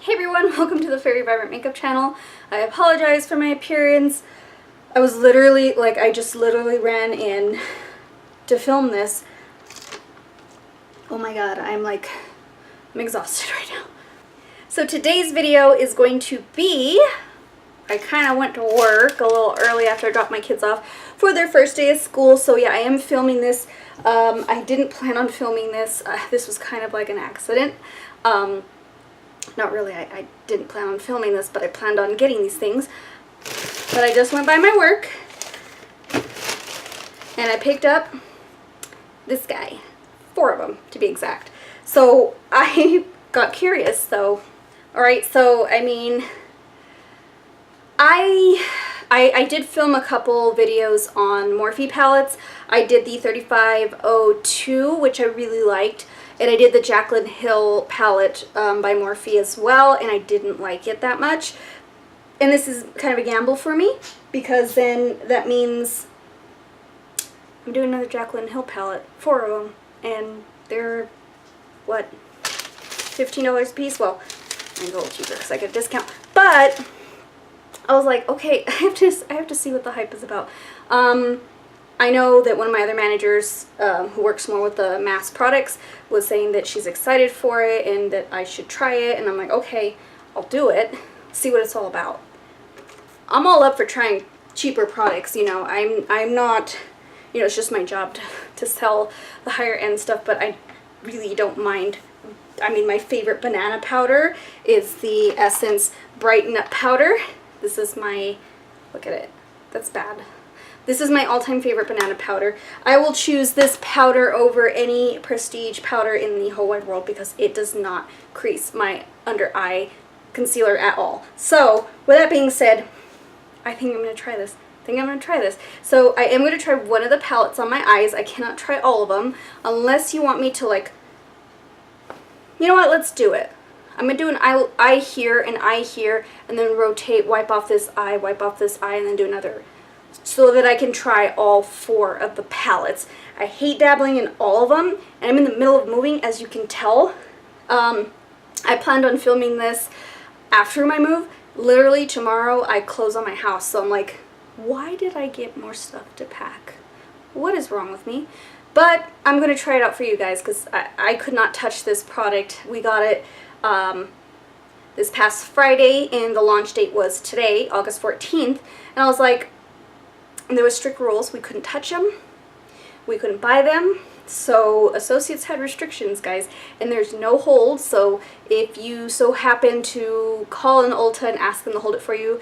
Hey everyone, welcome to the Very Vibrant Makeup channel. I apologize for my appearance. I was literally, I just literally ran in to film this. Oh my god, I'm exhausted right now. So today's video is going to be, I kind of went to work a little early after I dropped my kids off for their first day of school. So yeah, I am filming this. I didn't plan on filming this. This was kind of like an accident. Not really, I didn't plan on filming this, but I planned on getting these things. But I just went by my work and I picked up this guy. 4 of them to be exact. So I got curious though. Alright, so I mean, I did film a couple videos on Morphe palettes. I did the 3502, which I really liked. And I did the Jaclyn Hill palette by Morphe as well, and I didn't like it that much. And this is kind of a gamble for me, because then that means I'm doing another Jaclyn Hill palette, 4 of them, and they're, what, $15 a piece? Well, I'm a little cheaper because I get a discount. But I was like, okay, I have to see what the hype is about. I know that one of my other managers who works more with the mass products was saying that she's excited for it and that I should try it, and I'm like, okay, I'll do it, see what it's all about. I'm all up for trying cheaper products, you know. I'm not, you know, it's just my job to sell the higher end stuff, but I really don't mind. I mean, my favorite banana powder is the Essence Brighten Up powder. This is my, look at it, that's bad. This is my all-time favorite banana powder. I will choose this powder over any prestige powder in the whole wide world because it does not crease my under eye concealer at all. So, with that being said, I think I'm going to try this. So, I am going to try one of the palettes on my eyes. I cannot try all of them unless you want me to, you know what, let's do it. I'm going to do an eye here, an eye here, and then rotate, wipe off this eye, and then do another, so that I can try all 4 of the palettes. I hate dabbling in all of them, and I'm in the middle of moving, as you can tell. I planned on filming this after my move. Literally tomorrow I close on my house, so I'm like, why did I get more stuff to pack? What is wrong with me? But I'm going to try it out for you guys because I could not touch this product. We got it this past Friday, and the launch date was today, August 14th, and I was like, there was strict rules. We couldn't touch them. We couldn't buy them. So associates had restrictions, guys, and there's no hold. So if you so happen to call an ULTA and ask them to hold it for you,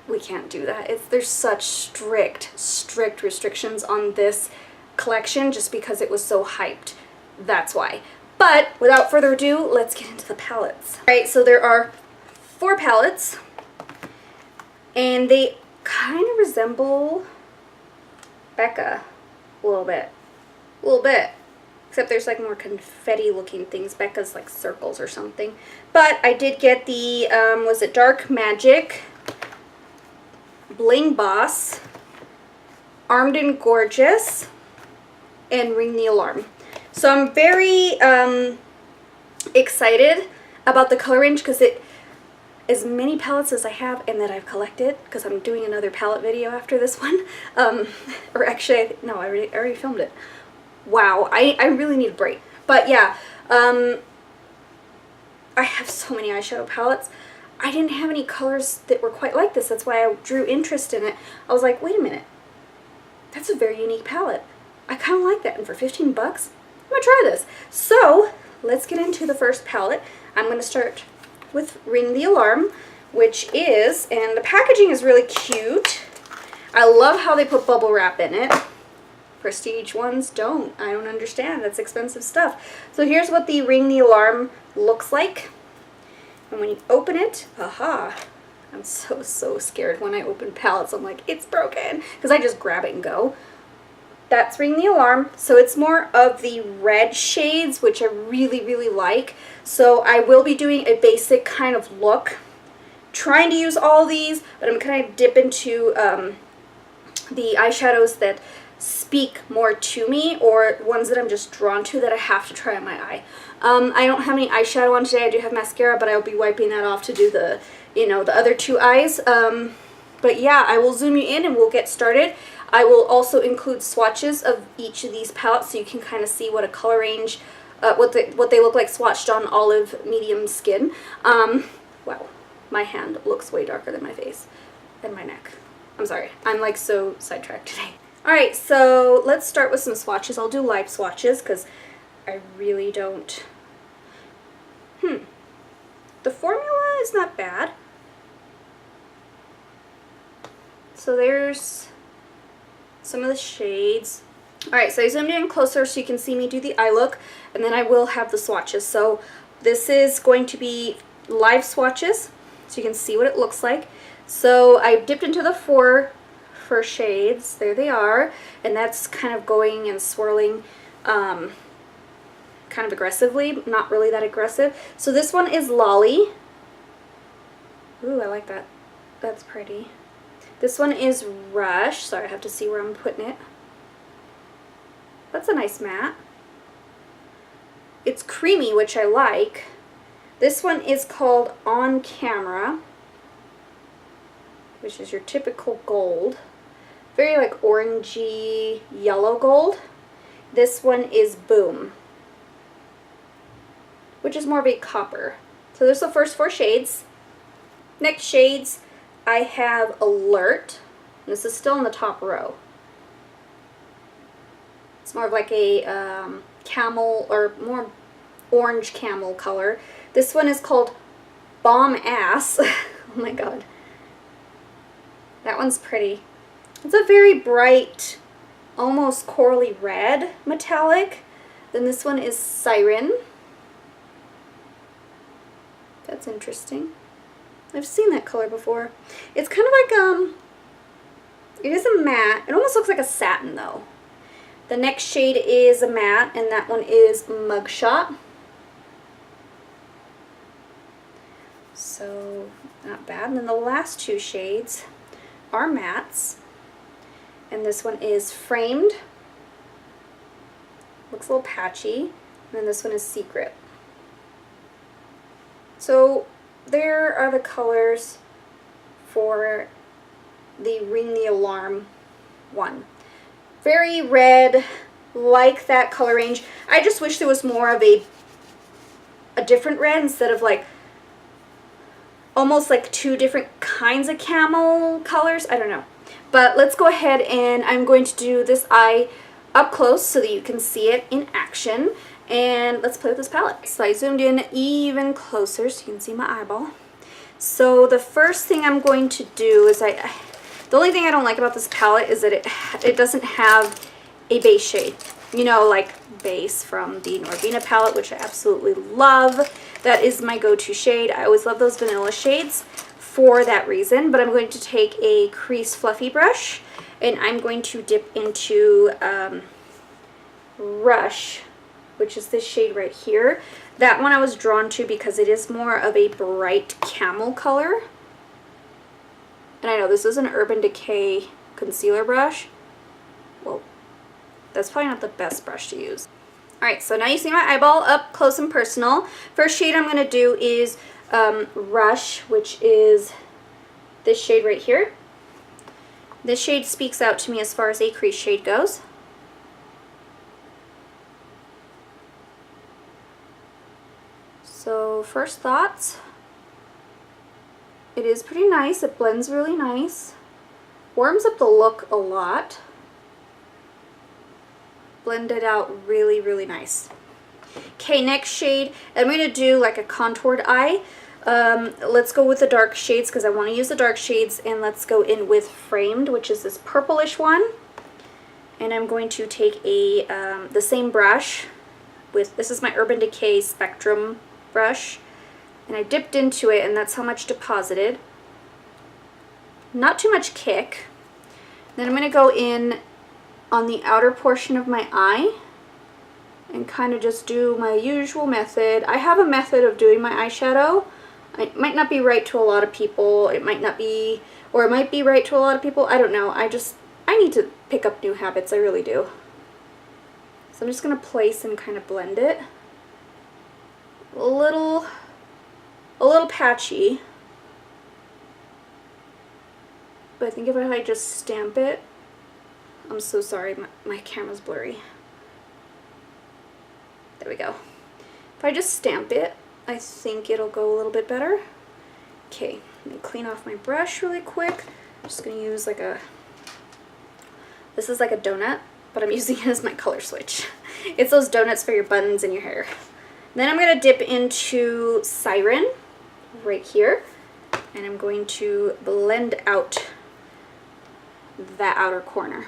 we can't do that. There's such strict restrictions on this collection just because it was so hyped. That's why. But without further ado, let's get into the palettes. Alright, so there are 4 palettes, and they kind of resemble Becca a little bit, except there's more confetti looking things. Becca's like circles or something. But I did get the was it Dark Magic, Bling Boss, Armed and Gorgeous, and Ring the Alarm. So I'm very excited about the color range because as many palettes as I have and that I've collected, because I'm doing another palette video after this one, or actually, no, I already filmed it. Wow, I really need a break. But yeah, I have so many eyeshadow palettes. I didn't have any colors that were quite like this. That's why I drew interest in it. I was like, wait a minute, that's a very unique palette. I kind of like that, and for 15 bucks, I'm going to try this. So, let's get into the first palette. I'm going to start with Ring the Alarm, which is, and the packaging is really cute. I love how they put bubble wrap in it. Prestige ones don't. I don't understand. That's expensive stuff. So here's what the Ring the Alarm looks like. And when you open it, aha, I'm so scared when I open palettes. I'm like, it's broken, because I just grab it and go. That's Ring the Alarm. So it's more of the red shades, which I really like. So I will be doing a basic kind of look, trying to use all these, but I'm going to dip into the eyeshadows that speak more to me, or ones that I'm just drawn to that I have to try on my eye. I don't have any eyeshadow on today. I do have mascara, but I'll be wiping that off to do the, you know, the other two eyes. But yeah, I will zoom you in and we'll get started. I will also include swatches of each of these palettes so you can kind of see what a color range, what they look like swatched on olive medium skin. Wow, my hand looks way darker than my face and my neck. I'm sorry, I'm like so sidetracked today. Alright, so let's start with some swatches. I'll do live swatches because I really don't... The formula is not bad. So there's some of the shades. Alright, so I zoomed in closer so you can see me do the eye look, and then I will have the swatches. So this is going to be live swatches, so you can see what it looks like. So I dipped into the four first shades. There they are, and that's kind of going and swirling kind of aggressively, not really that aggressive. So this one is Lolly. Ooh, I like that. That's pretty. This one is Rush. Sorry, I have to see where I'm putting it. That's a nice matte. It's creamy, which I like. This one is called On Camera, which is your typical gold. Very like orangey yellow gold. This one is Boom, which is more of a copper. So there's the first four shades. Next shades, I have Alert. This is still in the top row. It's more of like a camel, or more orange camel color. This one is called Bomb Ass. Oh my god. That one's pretty. It's a very bright, almost corally red metallic. Then this one is Siren. That's interesting. I've seen that color before. It's kind of like, it is a matte. It almost looks like a satin though. The next shade is a matte, and that one is Mugshot. So, not bad. And then the last two shades are mattes. And this one is Framed. Looks a little patchy. And then this one is Secret. So, there are the colors for the Ring the Alarm one. Very red, like that color range. I just wish there was more of a different red instead of like almost like two different kinds of camel colors. I don't know. But let's go ahead and I'm going to do this eye up close so that you can see it in action. And let's play with this palette. So I zoomed in even closer so you can see my eyeball. So the first thing I'm going to do is the only thing I don't like about this palette is that it doesn't have a base shade. You know, like base from the Norvina palette, which I absolutely love. That is my go-to shade. I always love those vanilla shades for that reason. But I'm going to take a crease fluffy brush and I'm going to dip into Rush, which is this shade right here. That one I was drawn to because it is more of a bright camel color. And I know this is an Urban Decay concealer brush. Well, that's probably not the best brush to use. Alright, so now you see my eyeball up close and personal. First shade I'm going to do is Rush, which is this shade right here. This shade speaks out to me as far as a crease shade goes. So first thoughts, it is pretty nice. It blends really nice. Warms up the look a lot. Blended out really, really nice. Okay, next shade, I'm going to do like a contoured eye. Let's go with the dark shades because I want to use the dark shades, and let's go in with Framed, which is this purplish one. And I'm going to take the same brush with, this is my Urban Decay Spectrum brush, and I dipped into it, and that's how much deposited. Not too much kick. Then I'm going to go in on the outer portion of my eye and kind of just do my usual method. I have a method of doing my eyeshadow. It might not be right to a lot of people. It might not be, or it might be right to a lot of people. I don't know. I need to pick up new habits. I really do. So I'm just going to place and kind of blend it. a little patchy. But I think if I just stamp it, I'm so sorry, my camera's blurry. There we go. If I just stamp it, I think it'll go a little bit better. Okay, let me clean off my brush really quick. I'm just gonna use like this is like a donut, but I'm using it as my color switch. It's those donuts for your buttons and your hair. Then I'm gonna dip into Siren right here, and I'm going to blend out that outer corner.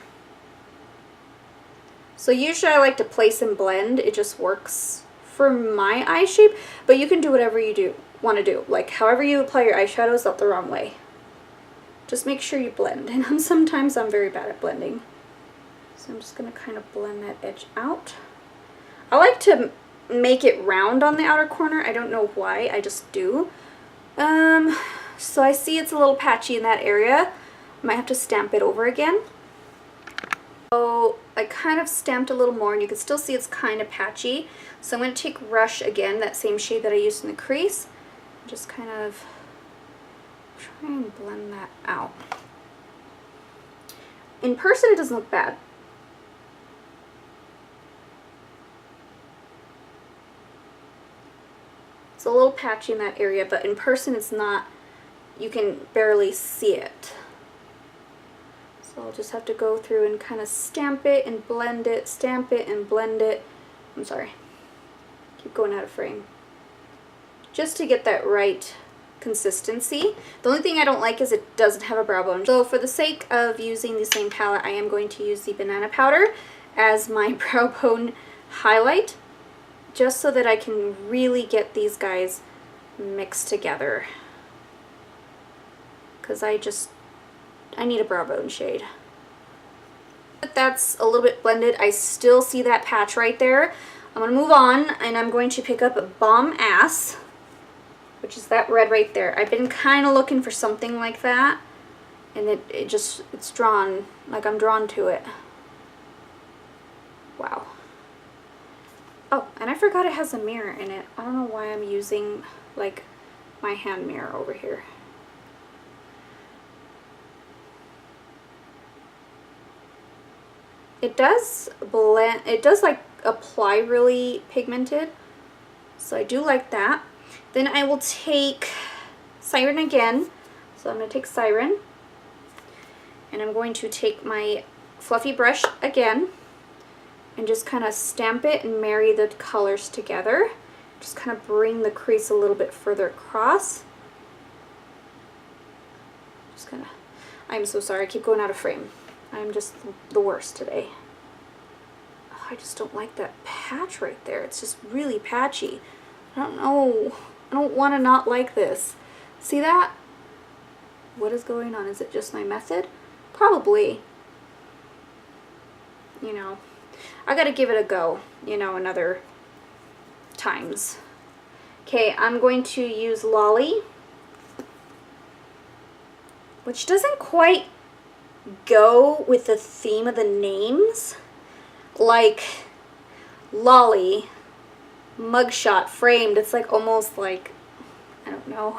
So usually I like to place and blend. It just works for my eye shape, but you can do whatever you want to do. Like however you apply your eyeshadows, not the wrong way. Just make sure you blend. And sometimes I'm very bad at blending. So I'm just going to kind of blend that edge out. I like to make it round on the outer corner. I don't know why, I just do. So I see it's a little patchy in that area. I might have to stamp it over again. So I kind of stamped a little more, and you can still see it's kind of patchy. So I'm going to take Rush again, that same shade that I used in the crease, and just kind of try and blend that out. In person it doesn't look bad. It's a little patchy in that area, but in person it's not, you can barely see it. So I'll just have to go through and kind of stamp it and blend it, stamp it and blend it. I'm sorry, keep going out of frame. Just to get that right consistency. The only thing I don't like is it doesn't have a brow bone. So for the sake of using the same palette, I am going to use the banana powder as my brow bone highlight, just so that I can really get these guys mixed together. Because I need a brow bone shade. But that's a little bit blended. I still see that patch right there. I'm going to move on, and I'm going to pick up Bomb Ass, which is that red right there. I've been kind of looking for something like that, and it's drawn, like I'm drawn to it. Wow. Oh, and I forgot it has a mirror in it. I don't know why I'm using like my hand mirror over here. It does blend, it does like apply really pigmented, so I do like that. Then I will take Siren again. So I'm going to take Siren, and I'm going to take my fluffy brush again and just kind of stamp it and marry the colors together. Just kind of bring the crease a little bit further across. Just kind of, I'm so sorry, I keep going out of frame. I'm just the worst today. Oh, I just don't like that patch right there. It's just really patchy. I don't know. I don't want to not like this. See that? What is going on? Is it just my method? Probably. You know, I gotta give it a go, you know, another times. Okay, I'm going to use Lolly, which doesn't quite go with the theme of the names. Like Lolly, mugshot, framed, it's like almost like, I don't know,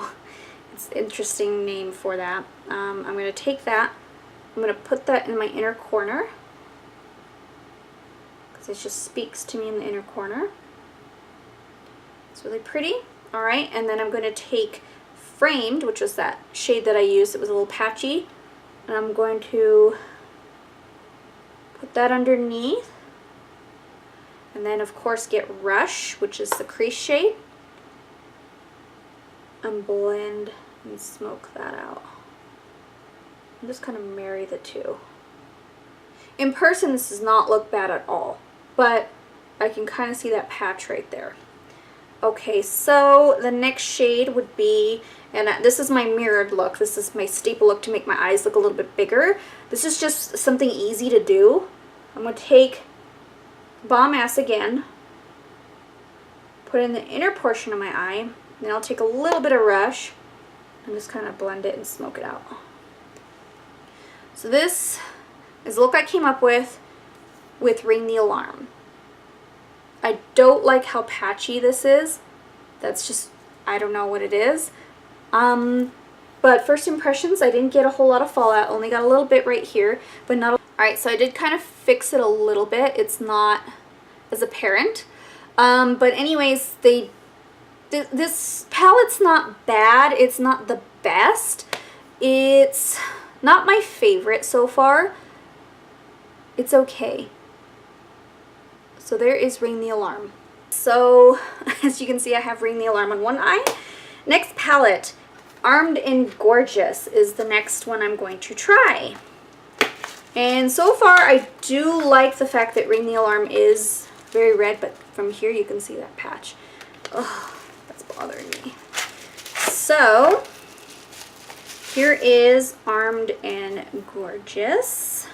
it's an interesting name for that. I'm going to take that, I'm going to put that in my inner corner, because it just speaks to me in the inner corner. It's really pretty. Alright, and then I'm going to take Framed, which was that shade that I used, it was a little patchy, and I'm going to put that underneath. And then of course get Rush, which is the crease shade, and blend and smoke that out. And just kind of marry the two. In person this does not look bad at all, but I can kind of see that patch right there. Okay, so the next shade would be, and this is my mirrored look, this is my staple look to make my eyes look a little bit bigger. This is just something easy to do. I'm going to take Bomb Ass again, put it in the inner portion of my eye, then I'll take a little bit of Rush and just kind of blend it and smoke it out. So this is the look I came up with Ring the Alarm. I don't like how patchy this is That's just, I don't know what it is. But first impressions, I didn't get a whole lot of fallout, only got a little bit right here, but not. Alright, so I did kind of fix it a little bit. It's not as apparent. But anyways, this palette's not bad. It's not the best. It's not my favorite so far. It's okay. So there is Ring the Alarm. So, as you can see, I have Ring the Alarm on one eye. Next palette. Armed and Gorgeous is the next one I'm going to try. And so far, I do like the fact that Ring the Alarm is very red, but from here you can see that patch. Oh, that's bothering me. So, here is Armed and Gorgeous.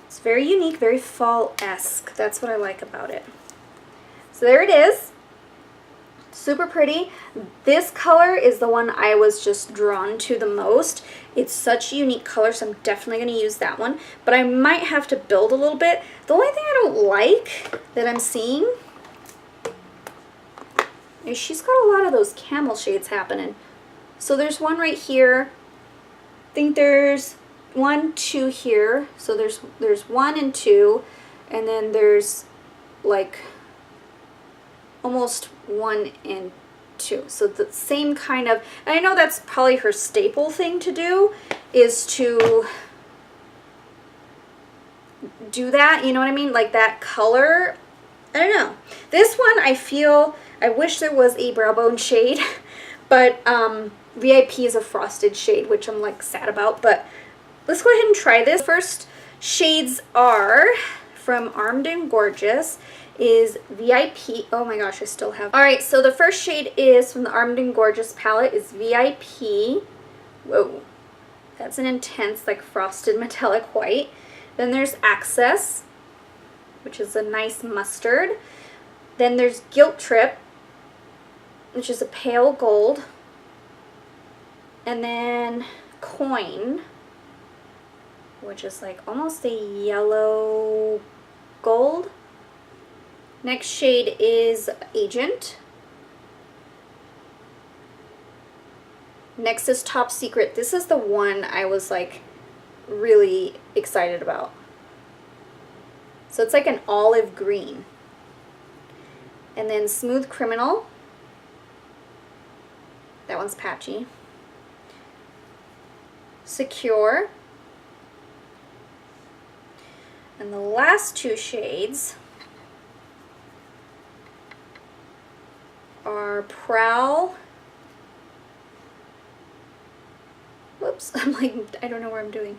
It's very unique, very fall-esque. That's what I like about it. So there it is. Super pretty. This color is the one I was just drawn to the most. It's such a unique color, so I'm definitely going to use that one. But I might have to build a little bit. The only thing I don't like that I'm seeing is she's got a lot of those camel shades happening. So there's one right here. I think there's 1, 2 here. So there's 1 and 2, and then there's like almost 1 and 2. So the same kind of, and I know that's probably her staple thing to do, is to do that, you know what I mean? Like that color. I don't know. This one I feel, I wish there was a brow bone shade, but VIP is a frosted shade, which I'm like sad about, but let's go ahead and try this. First shades are from Armed and Gorgeous is VIP. Oh my gosh, I still have. Alright, so the first shade is from the Armed and Gorgeous palette is VIP. Whoa. That's an intense, like frosted metallic white. Then there's Access, which is a nice mustard. Then there's Guilt Trip, which is a pale gold. And then Coin, which is like almost a yellow gold. Next shade is Agent. Next is Top Secret. This is the one I was like really excited about. So it's like an olive green. And then Smooth Criminal. That one's patchy. Secure. And the last two shades are Prowl. Whoops, I'm like, I don't know what I'm doing.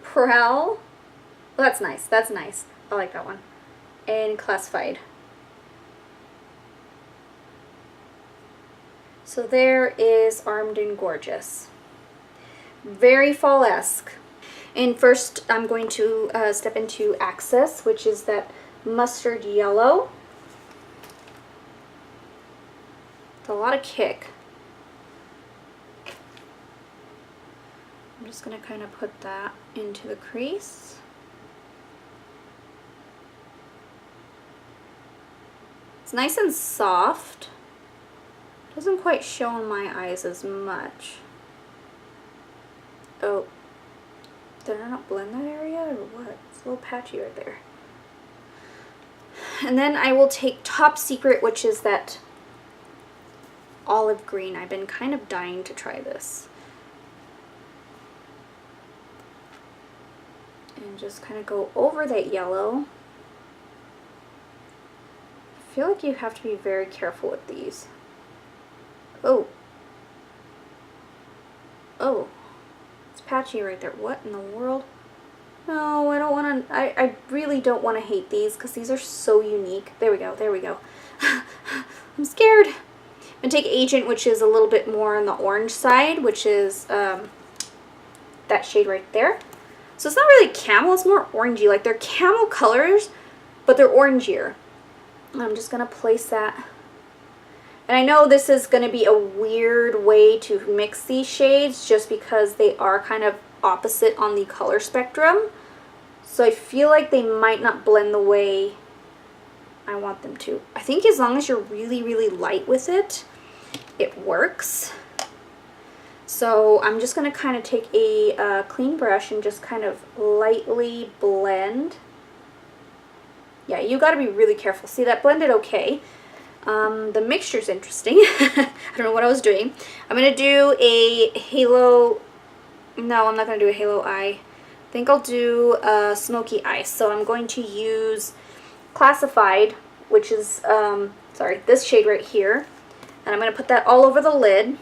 Prowl. Well, that's nice. That's nice. I like that one. And Classified. So there is Armed and Gorgeous. Very fall-esque. And first I'm going to step into Access, which is that mustard yellow. It's a lot of kick. I'm just going to kind of put that into the crease. It's nice and soft. Doesn't quite show in my eyes as much. Oh, did I not blend that area or what? It's a little patchy right there. And then I will take Top Secret, which is that olive green. I've been kind of dying to try this. And just kind of go over that yellow. I feel like you have to be very careful with these. Oh. Oh. It's patchy right there. What in the world? No, I don't want to, I really don't want to hate these because these are so unique. There we go, there we go. I'm scared. I'm going to take Agent, which is a little bit more on the orange side, which is that shade right there. So it's not really camel, it's more orangey. Like they're camel colors, but they're orangier. I'm just going to place that. And I know this is going to be a weird way to mix these shades just because they are kind of opposite on the color spectrum. So I feel like they might not blend the way I want them to. I think as long as you're really, really light with it, it works. So I'm just going to kind of take a clean brush and just kind of lightly blend. Yeah, you got to be really careful. See, that blended okay. The mixture's interesting. I don't know what I was doing. I'm going to do a halo. No, I'm not going to do a halo eye. I think I'll do a smoky eye. So I'm going to use Classified, which is, sorry, this shade right here. And I'm going to put that all over the lid.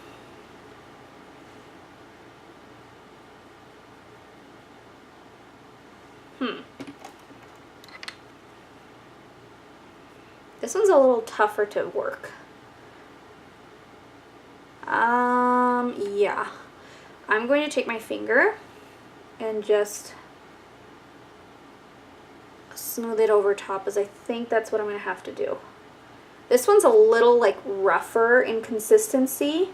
This one's a little tougher to work. Yeah. I'm going to take my finger and just smooth it over top, as I think that's what I'm going to have to do. This one's a little like rougher in consistency.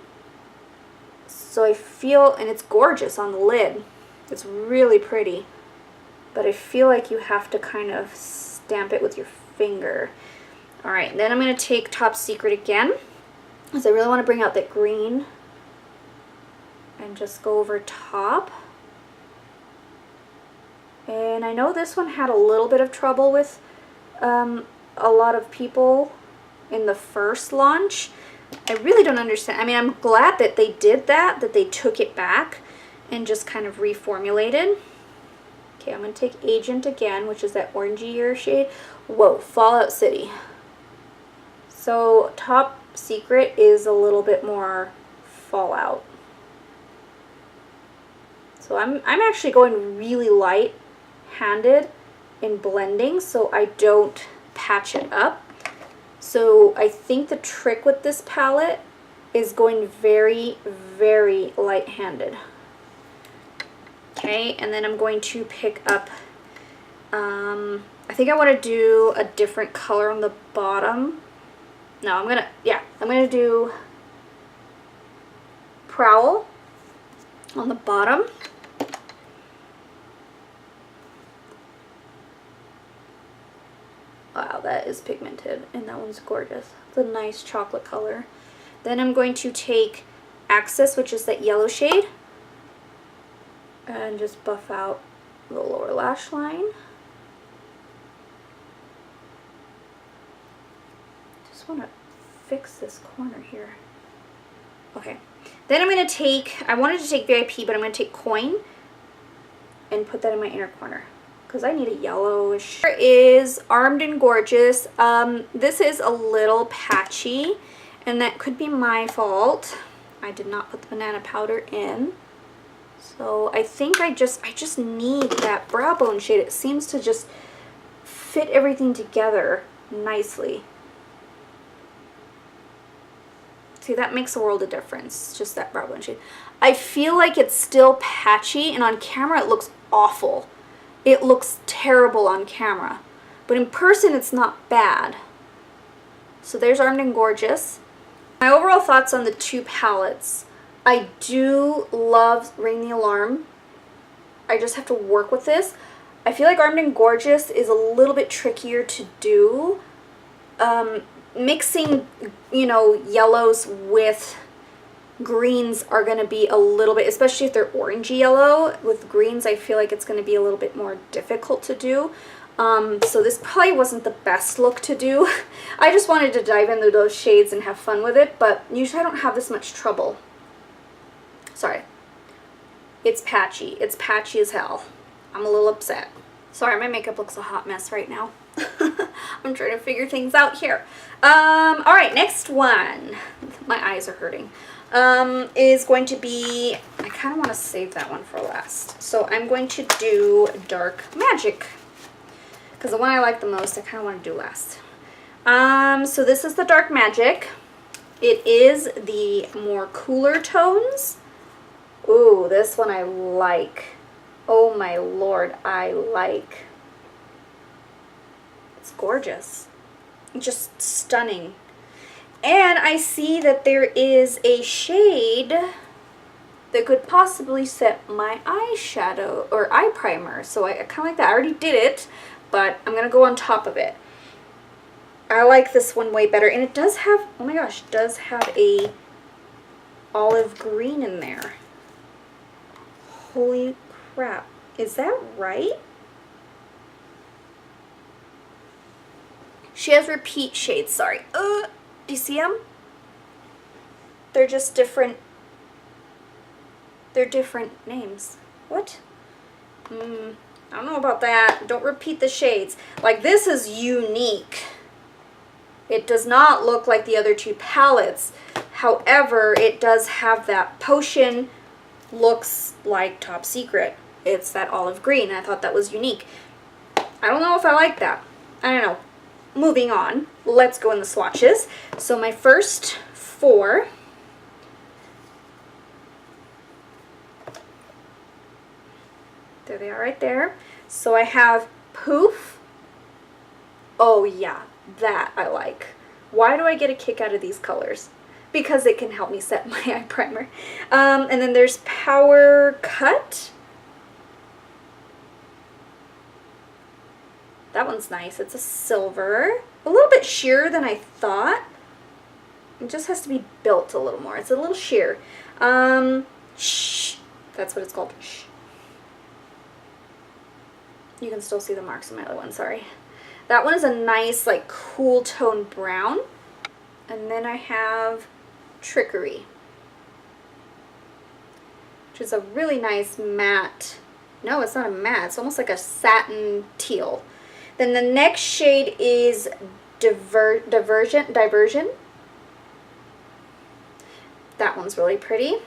So I feel, and it's gorgeous on the lid. It's really pretty. But I feel like you have to kind of stamp it with your finger. Alright, then I'm going to take Top Secret again, because I really want to bring out that green. And just go over top. And I know this one had a little bit of trouble with a lot of people in the first launch. I really don't understand. I mean, I'm glad that they did that they took it back and just kind of reformulated. Okay, I'm going to take Agent again, which is that orangier shade. Whoa, Fallout City. So Top Secret is a little bit more Fallout. So I'm actually going really light-handed in blending so I don't patch it up. So I think the trick with this palette is going very, very light-handed. Okay, and then I'm going to pick up, I think I want to do a different color on the bottom. No, I'm going to do Prowl on the bottom. Wow, that is pigmented, and that one's gorgeous. It's a nice chocolate color. Then I'm going to take Axis, which is that yellow shade, and just buff out the lower lash line. Just want to fix this corner here. Okay. Then I'm going to take, I wanted to take VIP, but I'm going to take Coin and put that in my inner corner, because I need a yellowish. Here is Armed and Gorgeous. This is a little patchy, and that could be my fault. I did not put the banana powder in. So I think I just need that brow bone shade. It seems to just fit everything together nicely. See, that makes a world of difference, just that brow bone shade. I feel like it's still patchy, and on camera it looks awful. It looks terrible on camera, but in person it's not bad. So there's Armed and Gorgeous. My overall thoughts on the two palettes. I do love Ring the Alarm. I just have to work with this. I feel like Armed and Gorgeous is a little bit trickier to do. Mixing, you know, yellows with greens are going to be a little bit, especially if they're orangey yellow. With greens, I feel like it's going to be a little bit more difficult to do. So this probably wasn't the best look to do. I just wanted to dive into those shades and have fun with it, but usually I don't have this much trouble. Sorry. It's patchy. It's patchy as hell. I'm a little upset. Sorry, my makeup looks a hot mess right now. I'm trying to figure things out here. Alright, next one. My eyes are hurting. Is going to be, I kind of want to save that one for last. So I'm going to do Dark Magic, because the one I like the most, I kind of want to do last. So this is the Dark Magic. It is the more cooler tones. Ooh, this one I like. Oh my lord, I like. It's gorgeous. Just stunning. And I see that there is a shade that could possibly set my eyeshadow or eye primer. So I kind of like that. I already did it, but I'm going to go on top of it. I like this one way better. And it does have, oh my gosh, it does have a olive green in there. Holy crap. Is that right? She has repeat shades, sorry. Do you see them? They're just different. They're different names. What? I don't know about that. Don't repeat the shades. Like, this is unique. It does not look like the other two palettes. However, it does have that Potion, looks like Top Secret. It's that olive green. I thought that was unique. I don't know if I like that. I don't know. Moving on. Let's go in the swatches. So my first 4. There they are right there. So I have Poof. Oh yeah, that I like. Why do I get a kick out of these colors? Because it can help me set my eye primer. And then there's Power Cut. That one's nice. It's a silver. A little bit sheerer than I thought. It just has to be built a little more. It's a little sheer. Shh. That's what it's called. Shh. You can still see the marks on my other one, sorry. That one is a nice, like, cool tone brown. And then I have Trickery, which is a really nice matte. No, it's not a matte. It's almost like a satin teal. Then the next shade is Diversion. That one's really pretty.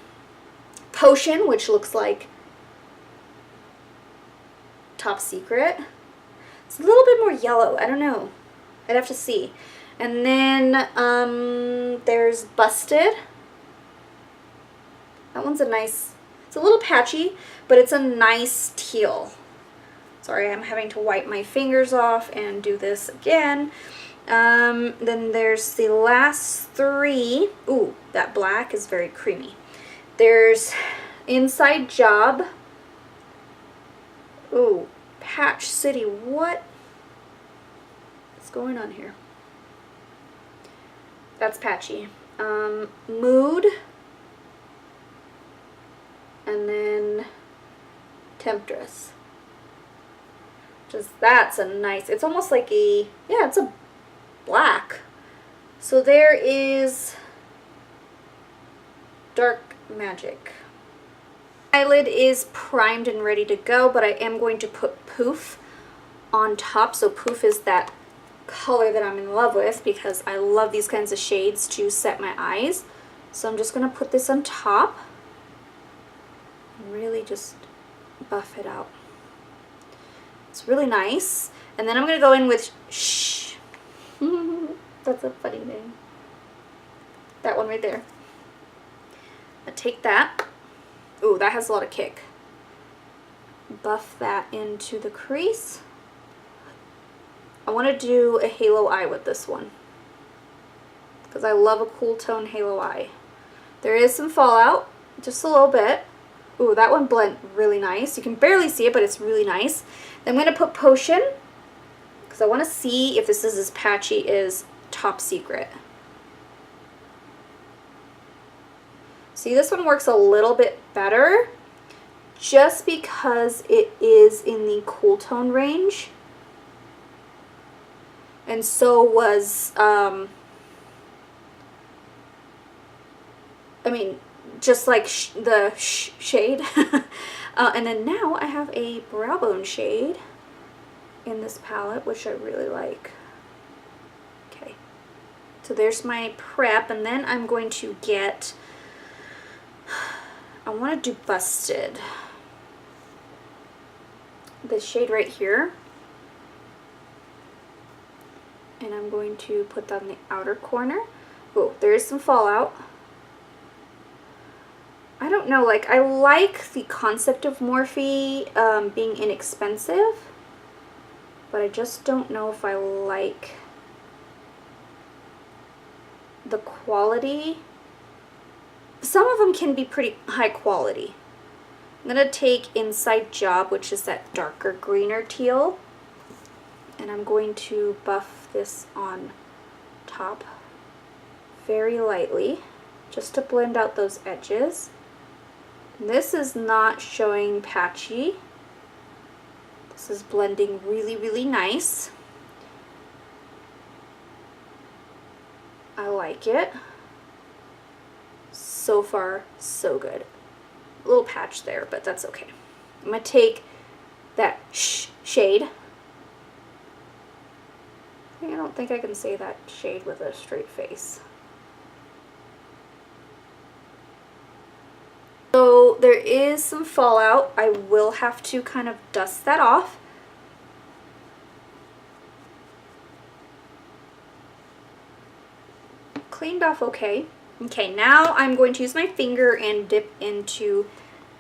Potion, which looks like Top Secret. It's a little bit more yellow. I don't know. I'd have to see. And then there's Busted. That one's a nice, it's a little patchy, but it's a nice teal. Sorry, I'm having to wipe my fingers off and do this again. Then there's the last 3. Ooh, that black is very creamy. There's Inside Job. Ooh, Patch City. What's going on here? That's patchy. Mood. And then Temptress. That's a nice, it's almost like a, yeah, it's a black. So there is Dark Magic. Eyelid is primed and ready to go, but I am going to put Poof on top. So Poof is that color that I'm in love with because I love these kinds of shades to set my eyes. So I'm just going to put this on top and really just buff it out. It's really nice. And then I'm going to go in with Shh. That's a funny name. That one right there. I take that. Ooh, that has a lot of kick. Buff that into the crease. I want to do a halo eye with this one because I love a cool tone halo eye. There is some fallout, just a little bit. Ooh, that one blend really nice. You can barely see it, but it's really nice. Then I'm going to put Potion because I want to see if this is as patchy as Top Secret. See, this one works a little bit better just because it is in the cool tone range. And so was, I mean, just like the shade. And then now I have a brow bone shade in this palette, which I really like. Okay, so there's my prep, and then I'm going to get, I want to do Busted. This shade right here. And I'm going to put that in the outer corner. Oh, there is some fallout. I don't know, like, I like the concept of Morphe being inexpensive, but I just don't know if I like the quality. Some of them can be pretty high quality. I'm going to take Inside Job, which is that darker greener teal, and I'm going to buff this on top very lightly, just to blend out those edges. This is not showing patchy. This is blending really, really nice. I like it. So far, so good. A little patch there, but that's okay. I'm going to take that shade. I don't think I can say that shade with a straight face. So there is some fallout. I will have to kind of dust that off. Cleaned off okay. Okay, now I'm going to use my finger and dip into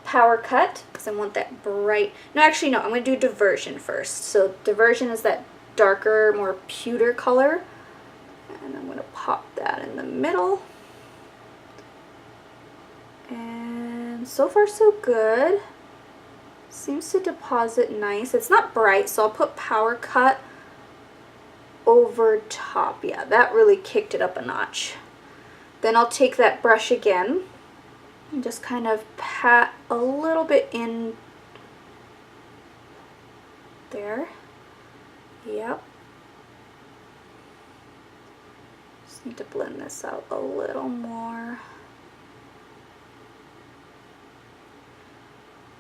Power Cut because I want that bright. No, actually no, I'm going to do Diversion first. So Diversion is that darker, more pewter color. And I'm going to pop that in the middle. And so far so good. Seems to deposit nice. It's not bright, so I'll put Power Cut over top. Yeah, that really kicked it up a notch. Then I'll take that brush again and just kind of pat a little bit in there. Yep. Just need to blend this out a little more.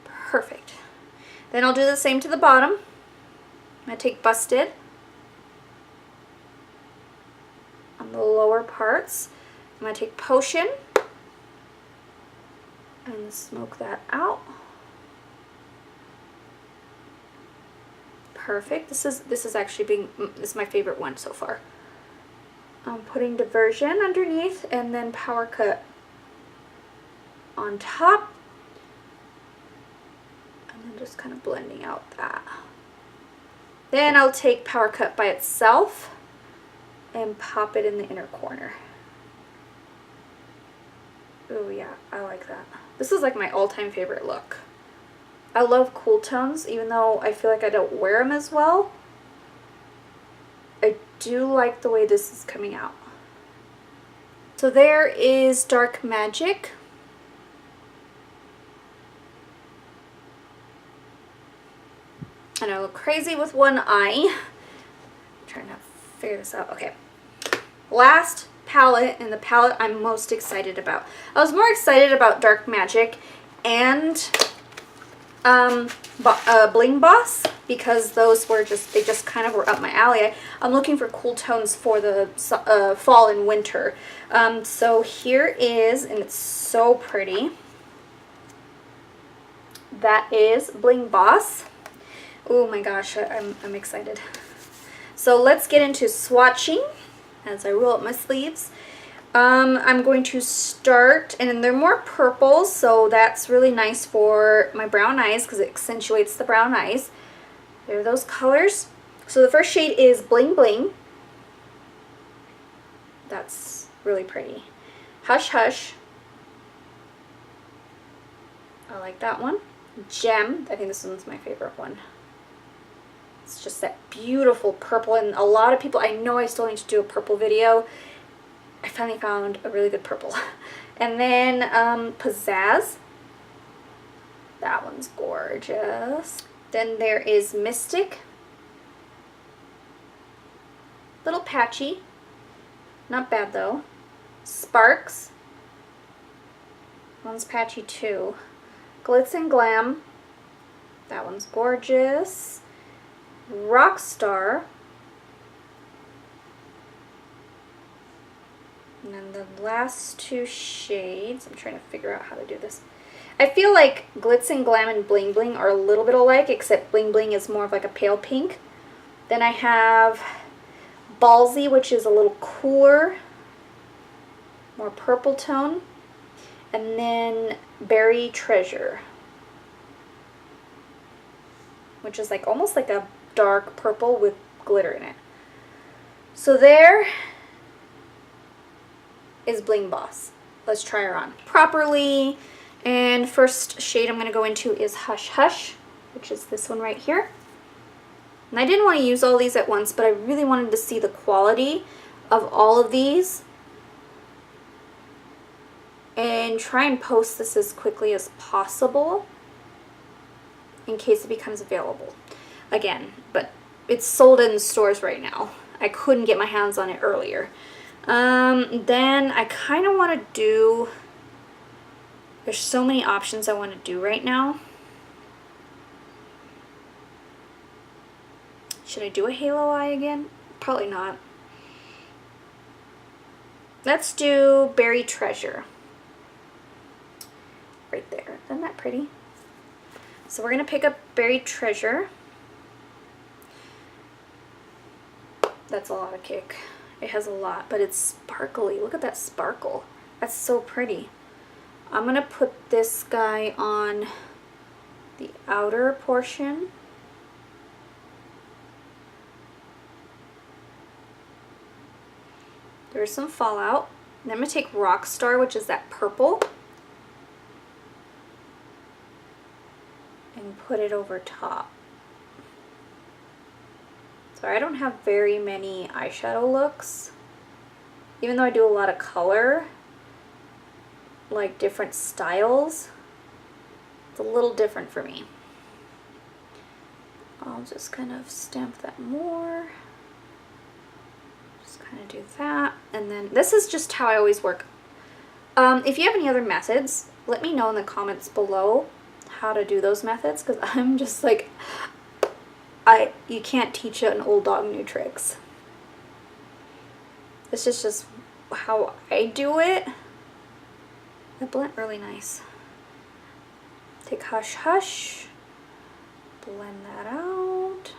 Perfect. Then I'll do the same to the bottom. I'm going to take Busted on the lower parts. I'm going to take Potion and smoke that out. Perfect. This is actually this is my favorite one so far. I'm putting Diversion underneath and then Power Cut on top. And then just kind of blending out that. Then I'll take Power Cut by itself and pop it in the inner corner. Oh yeah, I like that. This is like my all-time favorite look. I love cool tones, even though I feel like I don't wear them as well. I do like the way this is coming out. So there is Dark Magic. And I look crazy with one eye. I'm trying to figure this out. Okay. Last palette, and the palette I'm most excited about. I was more excited about Dark Magic and Bling Boss because those were they just kind of were up my alley. I'm looking for cool tones for the fall and winter. So here is, and it's so pretty. That is Bling Boss. Oh my gosh, I'm excited. So let's get into swatching as I roll up my sleeves. I'm going to start, and they're more purple, so that's really nice for my brown eyes because it accentuates the brown eyes. There are those colors. So the first shade is Bling Bling. That's really pretty. Hush Hush. I like that one. Gem. I think this one's my favorite one. It's just that beautiful purple, and a lot of people, I know I still need to do a purple video. I finally found a really good purple. And then Pizzazz. That one's gorgeous. Then there is Mystic. Little patchy. Not bad though. Sparks. One's patchy too. Glitz and Glam. That one's gorgeous. Rockstar. And then the last two shades, I'm trying to figure out how to do this. I feel like Glitz and Glam and Bling Bling are a little bit alike, except Bling Bling is more of like a pale pink. Then I have Ballsy, which is a little cooler, more purple tone. And then Berry Treasure, which is like almost like a dark purple with glitter in it. So there is Bling Boss. Let's try her on properly. And first shade I'm going to go into is Hush Hush, which is this one right here. And I didn't want to use all these at once, but I really wanted to see the quality of all of these and try and post this as quickly as possible in case it becomes available again. But it's sold in stores right now. I couldn't get my hands on it earlier. Then I kind of want to do, there's so many options I want to do right now. Should I do a halo eye again? Probably not. Let's do Berry Treasure. Right there. Isn't that pretty? So we're going to pick up Berry Treasure. That's a lot of kick. It has a lot, but it's sparkly. Look at that sparkle. That's so pretty. I'm going to put this guy on the outer portion. There's some fallout. Then I'm going to take Rockstar, which is that purple, and put it over top. Sorry, I don't have very many eyeshadow looks. Even though I do a lot of color, like different styles, it's a little different for me. I'll just kind of stamp that more. Just kind of do that. And then this is just how I always work. If you have any other methods, let me know in the comments below how to do those methods, because I'm just like, you can't teach an old dog new tricks. This is just how I do it. That blend really nice. Take Hush Hush, blend that out.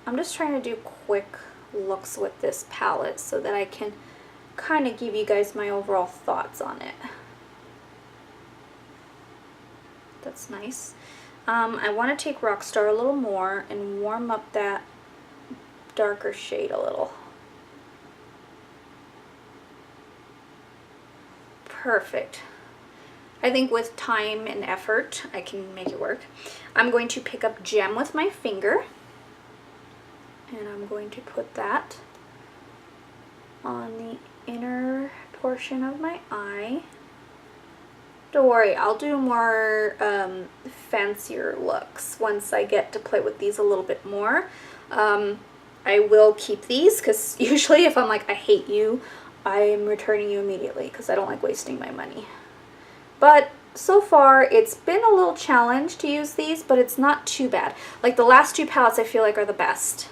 I'm just trying to do quick looks with this palette so that I can kind of give you guys my overall thoughts on it. That's nice. I want to take Rockstar a little more and warm up that darker shade a little. Perfect. I think with time and effort, I can make it work. I'm going to pick up Gem with my finger, and I'm going to put that on the inner portion of my eye. Don't worry, I'll do more fancier looks once I get to play with these a little bit more. I will keep these because usually if I'm like, I hate you, I'm returning you immediately because I don't like wasting my money. But so far, it's been a little challenge to use these, but it's not too bad. Like the last two palettes I feel like are the best.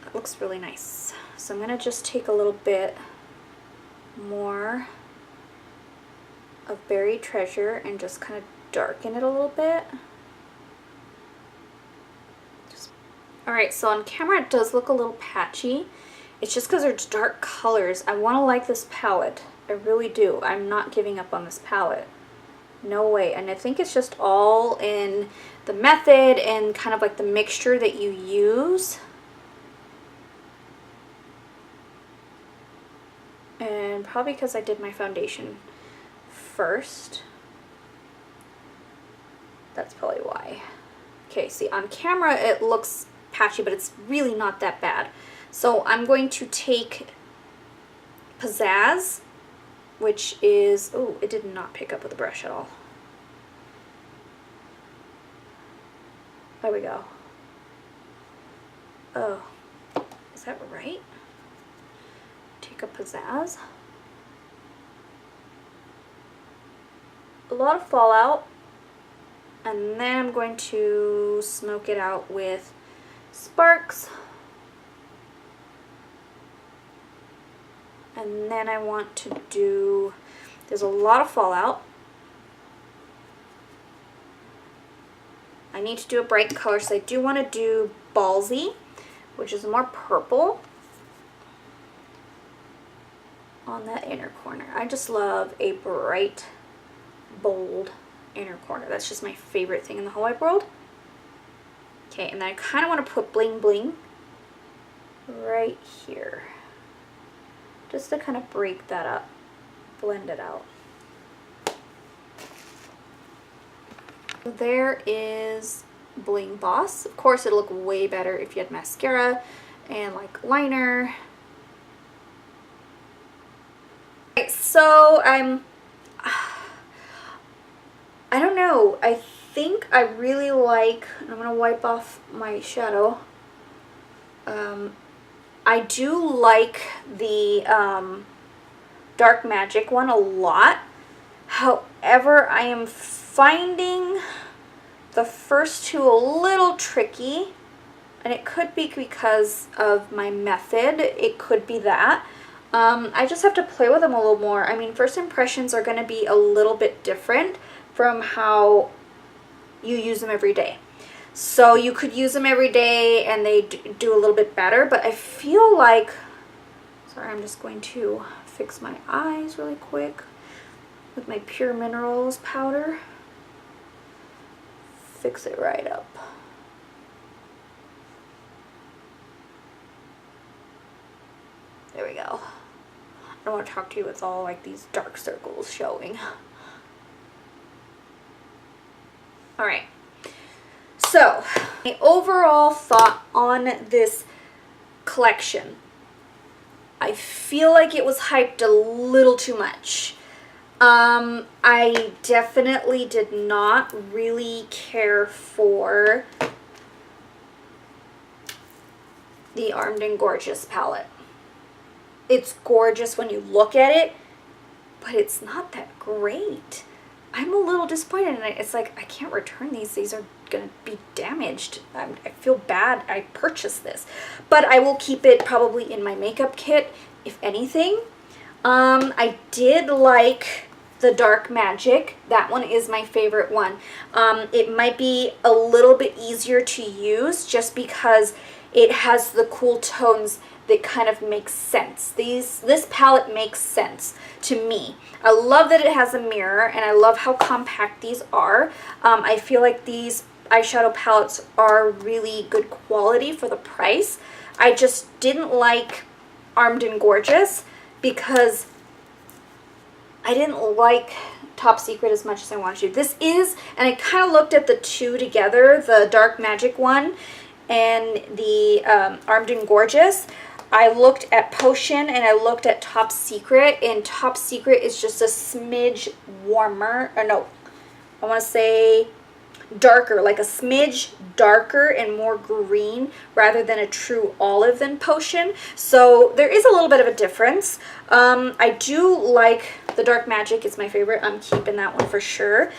That looks really nice. So I'm going to just take a little bit more of Berry Treasure and just kind of darken it a little bit. Alright, so on camera it does look a little patchy. It's just because there's dark colors. I want to like this palette. I really do. I'm not giving up on this palette. No way. And I think it's just all in the method and kind of like the mixture that you use. And probably because I did my foundation first. That's probably why. Okay, see, on camera it looks patchy, but it's really not that bad. So I'm going to take Pizzazz, which is, oh, it did not pick up with the brush at all. There we go. Oh, is that right? Take a Pizzazz. A lot of fallout. And then I'm going to smoke it out with Sparks. And then I want to do, there's a lot of fallout. I need to do a bright color, so I do want to do Ballsy, which is more purple, on that inner corner. I just love a bright, bold inner corner. That's just my favorite thing in the whole wide world. Okay, and then I kind of want to put Bling Bling right here, just to kind of break that up, blend it out. There is Bling Boss. Of course, it'll look way better if you had mascara and like liner. Okay, so I don't know. I think I really like, I'm going to wipe off my shadow. I do like the Dark Magic one a lot. However, I am finding the first two a little tricky, and it could be because of my method. It could be that. I just have to play with them a little more. I mean, first impressions are going to be a little bit different from how you use them every day. So you could use them every day and they do a little bit better, but I feel like, sorry, I'm just going to fix my eyes really quick with my Pure Minerals powder. Fix it right up. There we go. I don't want to talk to you with all like these dark circles showing. All right. So, my overall thought on this collection. I feel like it was hyped a little too much. I definitely did not really care for the Armed and Gorgeous palette. It's gorgeous when you look at it, but it's not that great. I'm a little disappointed, and it's like, I can't return these. These are going to be damaged. I feel bad I purchased this. But I will keep it probably in my makeup kit, if anything. I did like the Dark Magic. That one is my favorite one. It might be a little bit easier to use just because it has the cool tones that kind of makes sense. This palette makes sense to me. I love that it has a mirror, and I love how compact these are. I feel like these eyeshadow palettes are really good quality for the price. I just didn't like Armed and Gorgeous because I didn't like Top Secret as much as I wanted to. This is, and I kind of looked at the two together, the Dark Magic one and the Armed and Gorgeous. I looked at Potion and I looked at Top Secret, and Top Secret is just a smidge warmer, or no, I want to say darker, like a smidge darker and more green rather than a true olive than Potion. So there is a little bit of a difference. I do like the Dark Magic. It's my favorite. I'm keeping that one for sure.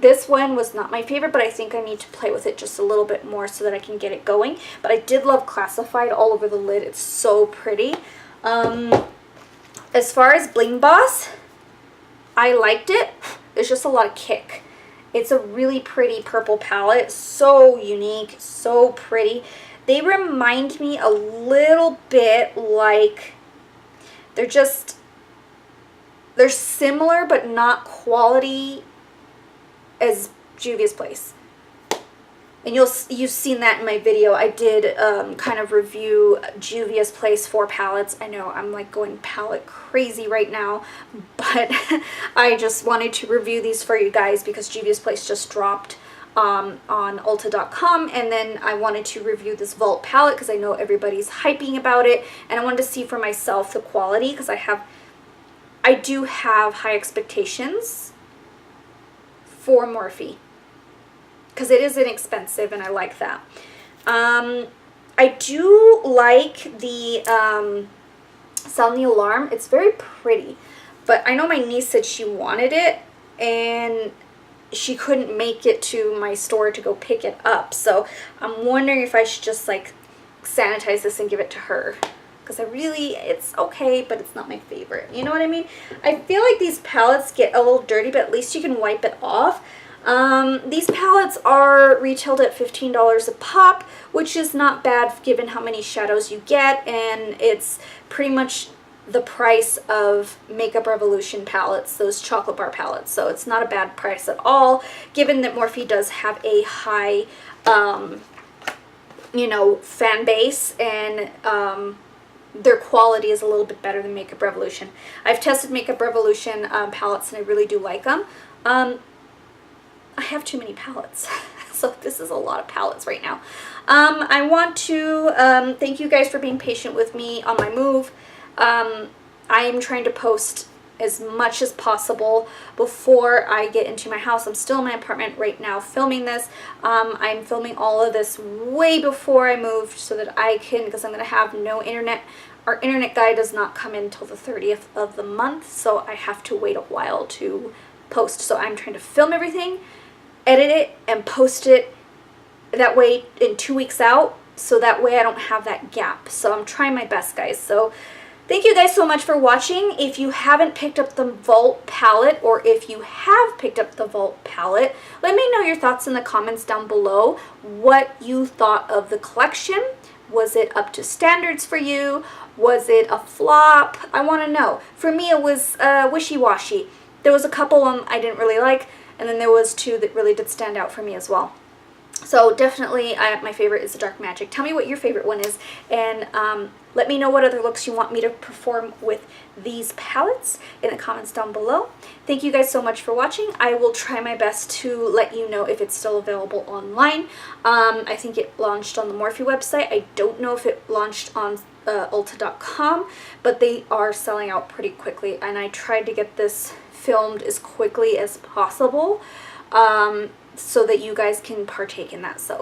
This one was not my favorite, but I think I need to play with it just a little bit more so that I can get it going. But I did love Classified all over the lid. It's so pretty. As far as Bling Boss, I liked it. There's just a lot of kick. It's a really pretty purple palette, so unique, so pretty. They remind me a little bit like, they're similar but not quality as Juvia's Place. And you've seen that in my video. I did kind of review Juvia's Place 4 palettes. I know I'm like going palette crazy right now, but I just wanted to review these for you guys because Juvia's Place just dropped on ULTA.com, and then I wanted to review this Vault palette because I know everybody's hyping about it, and I wanted to see for myself the quality because I do have high expectations for Morphe, because it is inexpensive and I like that. I do like the Sound the Alarm. It's very pretty, but I know my niece said she wanted it and she couldn't make it to my store to go pick it up. So I'm wondering if I should just like sanitize this and give it to her, because it's okay, but it's not my favorite. You know what I mean? I feel like these palettes get a little dirty, but at least you can wipe it off. These palettes are retailed at $15 a pop, which is not bad given how many shadows you get, and it's pretty much the price of Makeup Revolution palettes, those chocolate bar palettes, so it's not a bad price at all, given that Morphe does have a high, you know, fan base, and their quality is a little bit better than Makeup Revolution. I've tested Makeup Revolution palettes and I really do like them. I have too many palettes, So this is a lot of palettes right now. I want to thank you guys for being patient with me on my move. I'm trying to post as much as possible before I get into my house. I'm still in my apartment right now filming this. I'm filming all of this way before I moved so that I can, because I'm going to have no internet. Our internet guy does not come in until the 30th of the month, so I have to wait a while to post. So I'm trying to film everything, edit it, and post it that way in 2 weeks out, so that way I don't have that gap. So I'm trying my best, guys. So thank you guys so much for watching. If you haven't picked up the Vault palette, or if you have picked up the Vault palette, let me know your thoughts in the comments down below. What you thought of the collection. Was it up to standards for you? Was it a flop? I want to know. For me, it was wishy-washy. There was a couple I didn't really like, and then there was two that really did stand out for me as well. So definitely my favorite is the Dark Magic. Tell me what your favorite one is, and let me know what other looks you want me to perform with these palettes in the comments down below. Thank you guys so much for watching. I will try my best to let you know if it's still available online. I think it launched on the Morphe website. I don't know if it launched on ULTA.com, but they are selling out pretty quickly, and I tried to get this filmed as quickly as possible so that you guys can partake in that. So